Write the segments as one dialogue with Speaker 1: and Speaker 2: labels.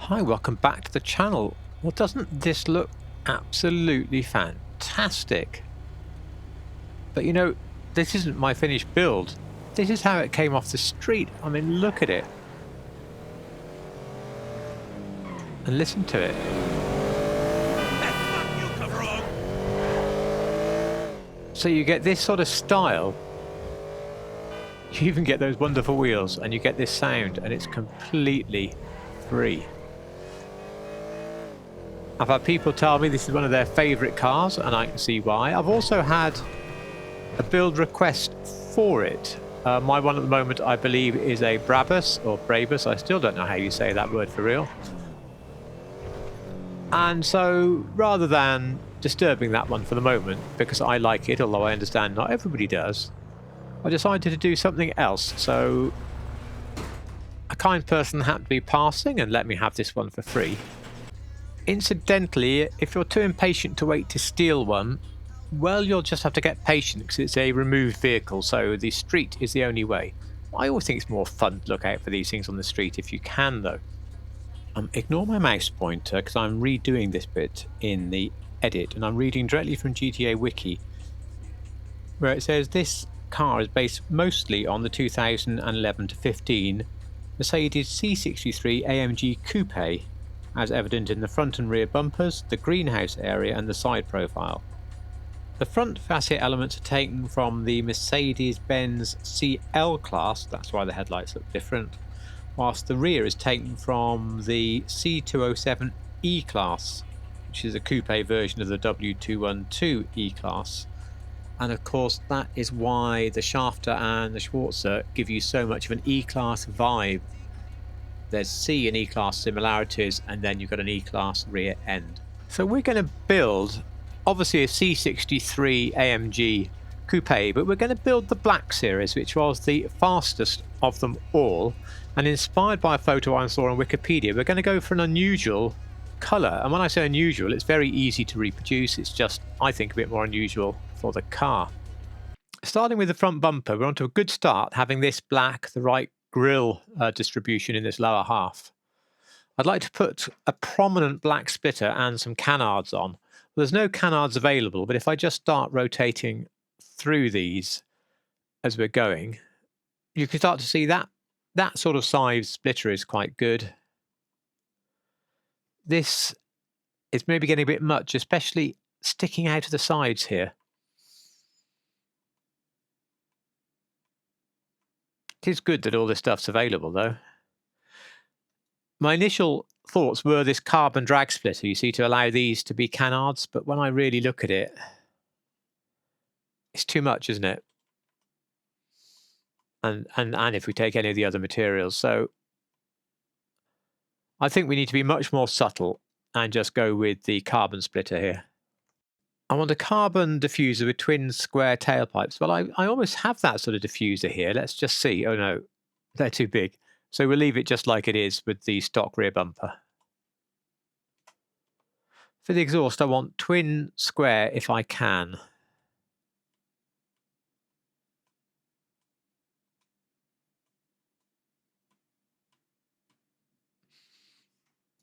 Speaker 1: Hi, welcome back to the channel. Well, doesn't this look absolutely fantastic? But you know, this isn't my finished build. This is how it came off the street. I mean, look at it. And listen to it. So you get this sort of style. You even get those wonderful wheels and you get this sound, and it's completely free. I've had people tell me this is one of their favourite cars, and I can see why. I've also had a build request for it. My one at the moment, I believe, is a Brabus or Brabus. I still don't know how you say that word for real. And so, rather than disturbing that one for the moment, because I like it, although I understand not everybody does, I decided to do something else. So, a kind person happened to be passing and let me have this one for free. Incidentally, if you're too impatient to wait to steal one, well, you'll just have to get patient because it's a removed vehicle, so the street is the only way. I always think it's more fun to look out for these things on the street if you can, though. Ignore my mouse pointer because I'm redoing this bit in the edit, and I'm reading directly from GTA Wiki, where it says this car is based mostly on the 2011 to 15 Mercedes C63 AMG Coupe, as evident in the front and rear bumpers, the greenhouse area and the side profile. The front fascia elements are taken from the Mercedes-Benz CL class, that's why the headlights look different, whilst the rear is taken from the C207 E-class, which is a coupe version of the W212 E-class. And of course that is why the Schafter and the Schwartzer give you so much of an E-class vibe. There's C and E-class similarities, and then you've got an E-class rear end. So we're going to build, obviously, a C63 AMG coupe, but we're going to build the Black Series, which was the fastest of them all. And inspired by a photo I saw on Wikipedia, we're going to go for an unusual colour. And when I say unusual, it's very easy to reproduce. It's just, I think, a bit more unusual for the car. Starting with the front bumper, we're on to a good start, having this black, the right grille distribution in this lower half. I'd like to put a prominent black splitter and some canards on. Well, there's no canards available, but if I just start rotating through these as we're going, you can start to see that sort of size splitter is quite good. This is maybe getting a bit much, especially sticking out of the sides here. It is good that all this stuff's available, though. My initial thoughts were this carbon drag splitter, you see, to allow these to be canards, but when I really look at it, it's too much, isn't it? And if we take any of the other materials. So I think we need to be much more subtle and just go with the carbon splitter here. I want a carbon diffuser with twin square tailpipes. Well, I almost have that sort of diffuser here. Let's just see. Oh no, they're too big. So we'll leave it just like it is with the stock rear bumper. For the exhaust, I want twin square if I can.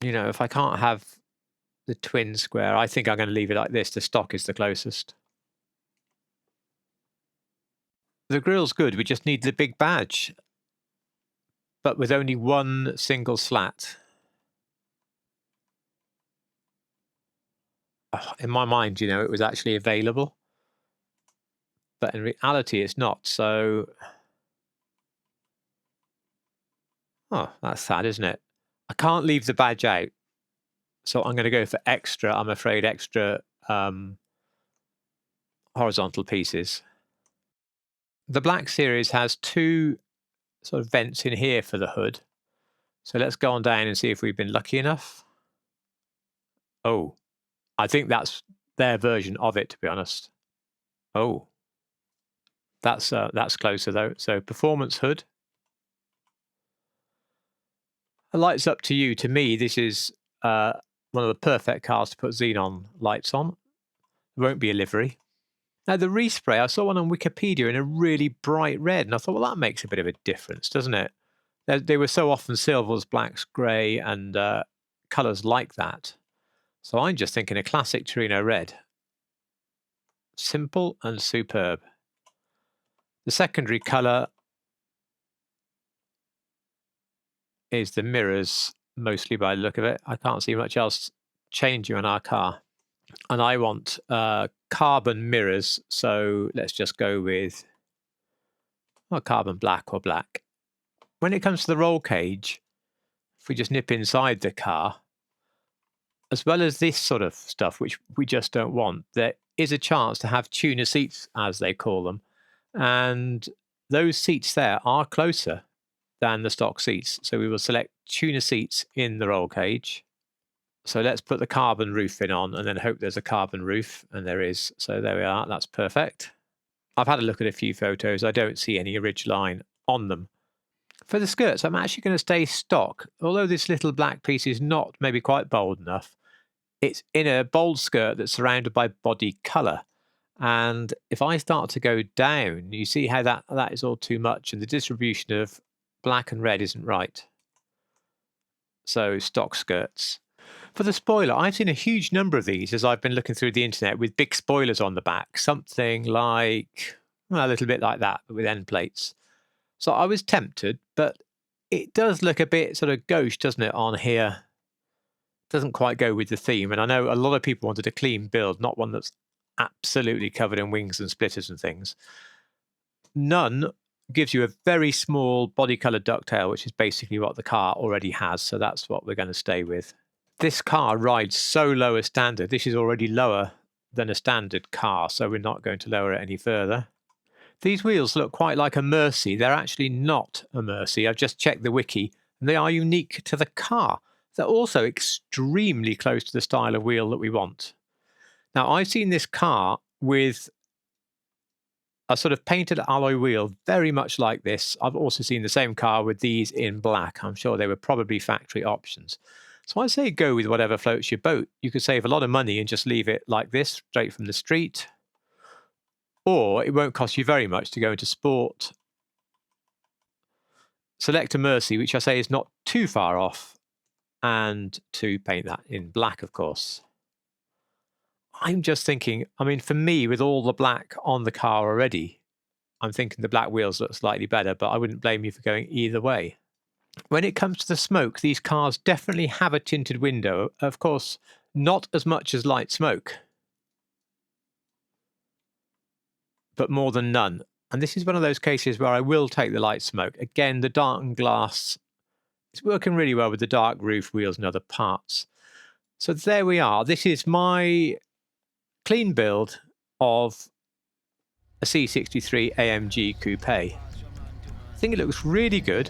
Speaker 1: You know, if I can't have the twin square, I think I'm going to leave it like this. The stock is the closest. The grille's good. We just need the big badge, but with only one single slat. Oh, in my mind, you know, it was actually available, but in reality, it's not. So, oh, that's sad, isn't it? I can't leave the badge out, so I'm going to go for extra. I'm afraid extra horizontal pieces. The Black Series has two sort of vents in here for the hood. So let's go on down and see if we've been lucky enough. Oh, I think that's their version of it, to be honest. Oh, that's closer though. So performance hood. The light's up to you. To me, this is one of the perfect cars to put xenon lights on. There won't be a livery. Now the respray, I saw one on Wikipedia in a really bright red, and I thought, well, that makes a bit of a difference, doesn't it? They were so often silvers, blacks, grey, and colours like that. So I'm just thinking a classic Torino red. Simple and superb. The secondary colour is the mirrors, mostly by the look of it. I can't see much else changing on our car. And I want carbon mirrors, so let's just go with carbon black or black. When it comes to the roll cage, if we just nip inside the car, as well as this sort of stuff, which we just don't want, there is a chance to have tuner seats, as they call them. And those seats there are closer than the stock seats. So we will select tuner seats in the roll cage. So let's put the carbon roofing on and then hope there's a carbon roof, and there is. So there we are, that's perfect. I've had a look at a few photos. I don't see any ridge line on them. For the skirts, I'm actually going to stay stock. Although this little black piece is not maybe quite bold enough, it's in a bold skirt that's surrounded by body colour. And if I start to go down, you see how that is all too much, and the distribution of black and red isn't right. So stock skirts. For the spoiler, I've seen a huge number of these as I've been looking through the internet with big spoilers on the back, something like, well, a little bit like that, but with end plates. So I was tempted, but it does look a bit sort of gauche, doesn't it, on here? Doesn't quite go with the theme. And I know a lot of people wanted a clean build, not one that's absolutely covered in wings and splitters and things. None gives you a very small body colour ducktail, which is basically what the car already has. So that's what we're going to stay with. This car rides so low a standard. This is already lower than a standard car, so we're not going to lower it any further. These wheels look quite like a Mercy. They're actually not a Mercy. I've just checked the wiki, and they are unique to the car. They're also extremely close to the style of wheel that we want. Now, I've seen this car with a sort of painted alloy wheel, very much like this. I've also seen the same car with these in black. I'm sure they were probably factory options. So I say go with whatever floats your boat. You could save a lot of money and just leave it like this, straight from the street. Or it won't cost you very much to go into sport. Select a Mercy, which I say is not too far off, and to paint that in black, of course. I'm just thinking, I mean, for me, with all the black on the car already, I'm thinking the black wheels look slightly better, but I wouldn't blame you for going either way. When it comes to the smoke, these cars definitely have a tinted window. Of course, not as much as light smoke, but more than none. And this is one of those cases where I will take the light smoke. Again, the darkened glass is working really well with the dark roof, wheels and other parts. So there we are. This is my clean build of a C63 AMG Coupe. I think it looks really good.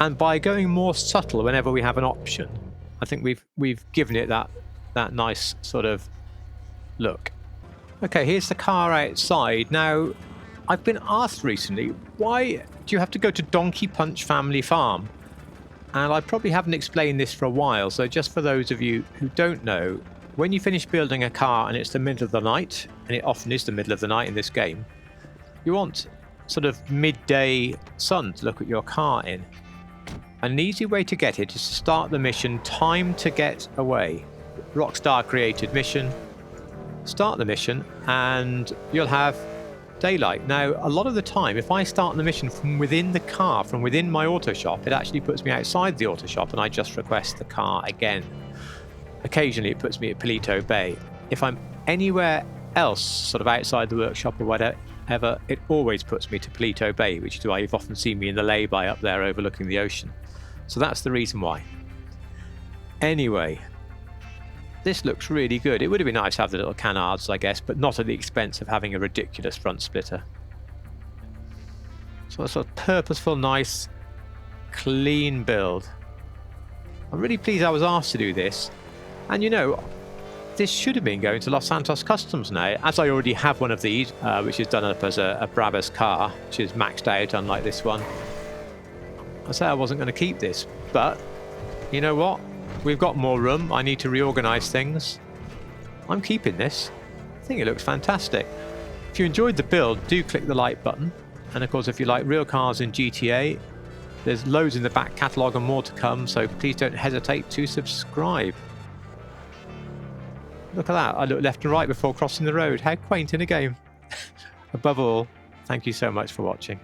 Speaker 1: And by going more subtle whenever we have an option, I think we've given it that nice sort of look. Okay, here's the car outside. Now, I've been asked recently, why do you have to go to Donkey Punch Family Farm? And I probably haven't explained this for a while, so just for those of you who don't know, when you finish building a car and it's the middle of the night, and it often is the middle of the night in this game, you want sort of midday sun to look at your car in. An easy way to get it is to start the mission Time to Get Away. Rockstar created mission. Start the mission and you'll have daylight. Now, a lot of the time, if I start the mission from within the car, from within my auto shop, it actually puts me outside the auto shop and I just request the car again. Occasionally, it puts me at Palito Bay. If I'm anywhere else, sort of outside the workshop or whatever, it always puts me to Palito Bay, which is why you've often seen me in the lay-by up there overlooking the ocean. So that's the reason why. Anyway, this looks really good. It would have been nice to have the little canards, I guess, but not at the expense of having a ridiculous front splitter. So it's a purposeful, nice, clean build. I'm really pleased I was asked to do this. And you know, this should have been going to Los Santos Customs now, as I already have one of these, which is done up as a Brabus car, which is maxed out, unlike this one. I said I wasn't going to keep this, but you know what? We've got more room. I need to reorganize things. I'm keeping this. I think it looks fantastic. If you enjoyed the build, do click the like button. And of course, if you like real cars in GTA, There's loads in the back catalogue and more to come, so please don't hesitate to subscribe. Look at that, I look left and right before crossing the road. How quaint in a game. Above all, thank you so much for watching.